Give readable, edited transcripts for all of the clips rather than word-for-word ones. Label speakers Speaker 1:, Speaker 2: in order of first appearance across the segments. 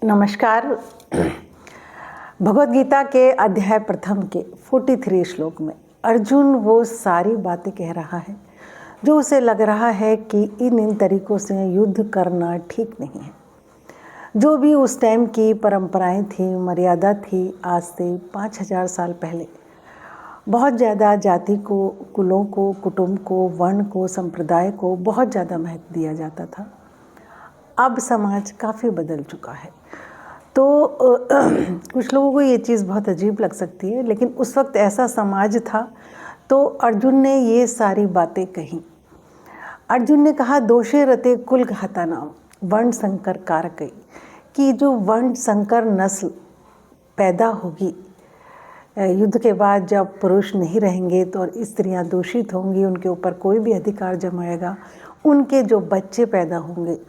Speaker 1: नमस्कार। भगवद गीता के अध्याय प्रथम के 43 श्लोक में अर्जुन वो सारी बातें कह रहा है जो उसे लग रहा है कि इन तरीकों से युद्ध करना ठीक नहीं है। जो भी उस टाइम की परंपराएं थी, मर्यादा थी, आज से 5000 साल पहले बहुत ज़्यादा जाति को, कुलों को, कुटुंब को, वर्ण को, संप्रदाय को बहुत ज़्यादा महत्व दिया जाता था। अब समाज काफ़ी बदल चुका है। तो कुछ लोगों को ये चीज़ बहुत अजीब लग सकती है, लेकिन उस वक्त ऐसा समाज था। तो अर्जुन ने ये सारी बातें कही। अर्जुन ने कहा, दोषे रते कुल घाता नाम वर्ण संकर कारकई, कि जो वर्ण संकर नस्ल पैदा होगी युद्ध के बाद, जब पुरुष नहीं रहेंगे तो और स्त्रियां दूषित होंगी, उनके ऊपर कोई भी अधिकार जमाएगा, उनके जो बच्चे पैदा होंगे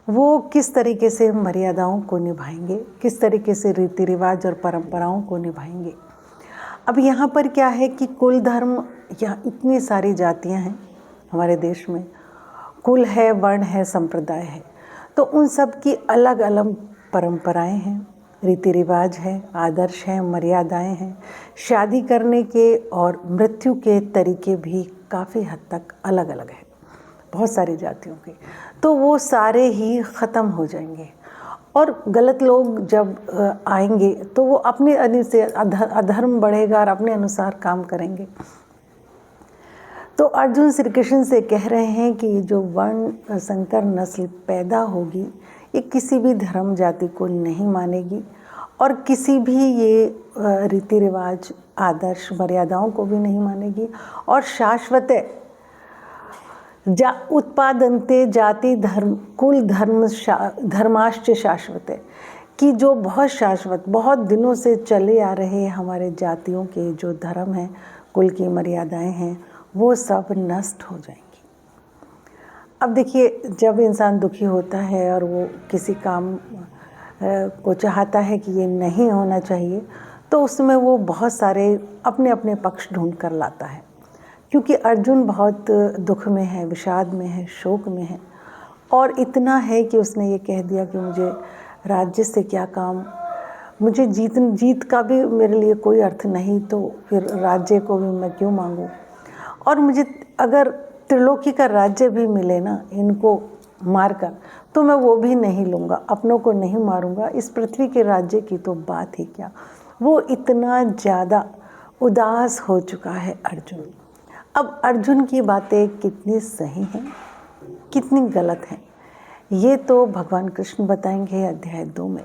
Speaker 1: वो किस तरीके से मर्यादाओं को निभाएंगे, किस तरीके से रीति रिवाज और परंपराओं को निभाएंगे। अब यहाँ पर क्या है कि कुल धर्म, यहाँ इतनी सारी जातियाँ हैं हमारे देश में, कुल है, वर्ण है, संप्रदाय है, तो उन सब की अलग अलग परंपराएं हैं, रीति रिवाज है, आदर्श हैं, मर्यादाएं हैं। शादी करने के और मृत्यु के तरीके भी काफ़ी हद तक अलग अलग हैं बहुत सारी जातियों के। तो वो सारे ही ख़त्म हो जाएंगे और गलत लोग जब आएंगे तो वो अपने से अधर्म बढ़ेगा और अपने अनुसार काम करेंगे। तो अर्जुन श्री कृष्ण से कह रहे हैं कि जो वर्ण संकर नस्ल पैदा होगी ये किसी भी धर्म जाति को नहीं मानेगी और किसी भी ये रीति रिवाज, आदर्श, मर्यादाओं को भी नहीं मानेगी। और शाश्वत उत्पादन्ते जाति धर्म कुल धर्माश्च शाश्वत, कि जो बहुत शाश्वत, बहुत दिनों से चले आ रहे हमारे जातियों के जो धर्म हैं, कुल की मर्यादाएं हैं, वो सब नष्ट हो जाएंगी। अब देखिए, जब इंसान दुखी होता है और वो किसी काम को चाहता है कि ये नहीं होना चाहिए, तो उसमें वो बहुत सारे अपने अपने पक्ष ढूंढ कर लाता है। क्योंकि अर्जुन बहुत दुख में है, विषाद में है, शोक में है, और इतना है कि उसने ये कह दिया कि मुझे राज्य से क्या काम, मुझे जीत का भी मेरे लिए कोई अर्थ नहीं, तो फिर राज्य को भी मैं क्यों मांगूं। और मुझे अगर त्रिलोकी का राज्य भी मिले ना इनको मारकर, तो मैं वो भी नहीं लूँगा, अपनों को नहीं मारूँगा, इस पृथ्वी के राज्य की तो बात ही क्या। वो इतना ज़्यादा उदास हो चुका है अर्जुन। अब अर्जुन की बातें कितनी सही हैं, कितनी गलत हैं, ये तो भगवान कृष्ण बताएंगे अध्याय 2 में।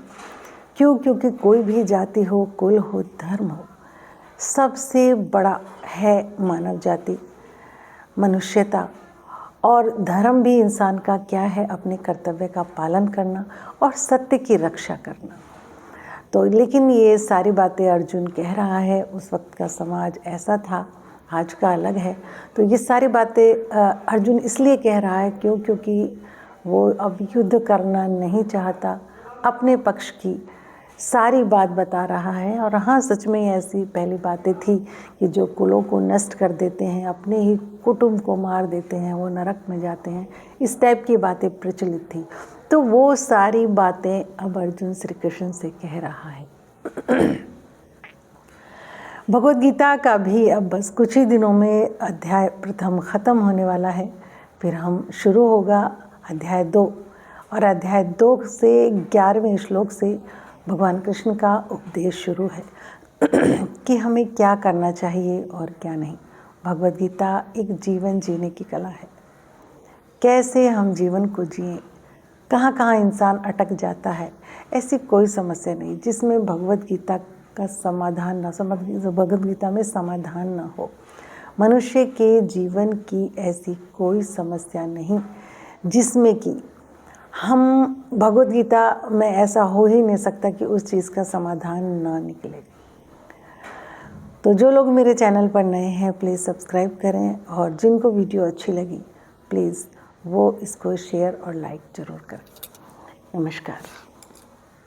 Speaker 1: क्योंकि कोई भी जाति हो, कुल हो, धर्म हो, सबसे बड़ा है मानव जाति, मनुष्यता। और धर्म भी इंसान का क्या है, अपने कर्तव्य का पालन करना और सत्य की रक्षा करना। तो लेकिन ये सारी बातें अर्जुन कह रहा है, उस वक्त का समाज ऐसा था, आज का अलग है। तो ये सारी बातें अर्जुन इसलिए कह रहा है क्योंकि वो अब युद्ध करना नहीं चाहता, अपने पक्ष की सारी बात बता रहा है। और हाँ, सच में ऐसी पहली बातें थी कि जो कुलों को नष्ट कर देते हैं, अपने ही कुटुंब को मार देते हैं, वो नरक में जाते हैं, इस टाइप की बातें प्रचलित थी। तो वो सारी बातें अब अर्जुन श्री कृष्ण से कह रहा है। भगवद गीता का भी अब बस कुछ ही दिनों में अध्याय प्रथम ख़त्म होने वाला है, फिर हम शुरू होगा अध्याय 2। और अध्याय 2 से 11वें श्लोक से भगवान कृष्ण का उपदेश शुरू है कि हमें क्या करना चाहिए और क्या नहीं। भगवद गीता एक जीवन जीने की कला है, कैसे हम जीवन को जिएं। कहाँ कहाँ इंसान अटक जाता है, ऐसी कोई समस्या नहीं जिसमें भगवद गीता का समाधान ना, भगवद गीता में समाधान ना हो। मनुष्य के जीवन की ऐसी कोई समस्या नहीं जिसमें कि हम, भगवद गीता में ऐसा हो ही नहीं सकता कि उस चीज़ का समाधान ना निकले। तो जो लोग मेरे चैनल पर नए हैं प्लीज़ सब्सक्राइब करें, और जिनको वीडियो अच्छी लगी प्लीज़ वो इसको शेयर और लाइक ज़रूर करें। नमस्कार।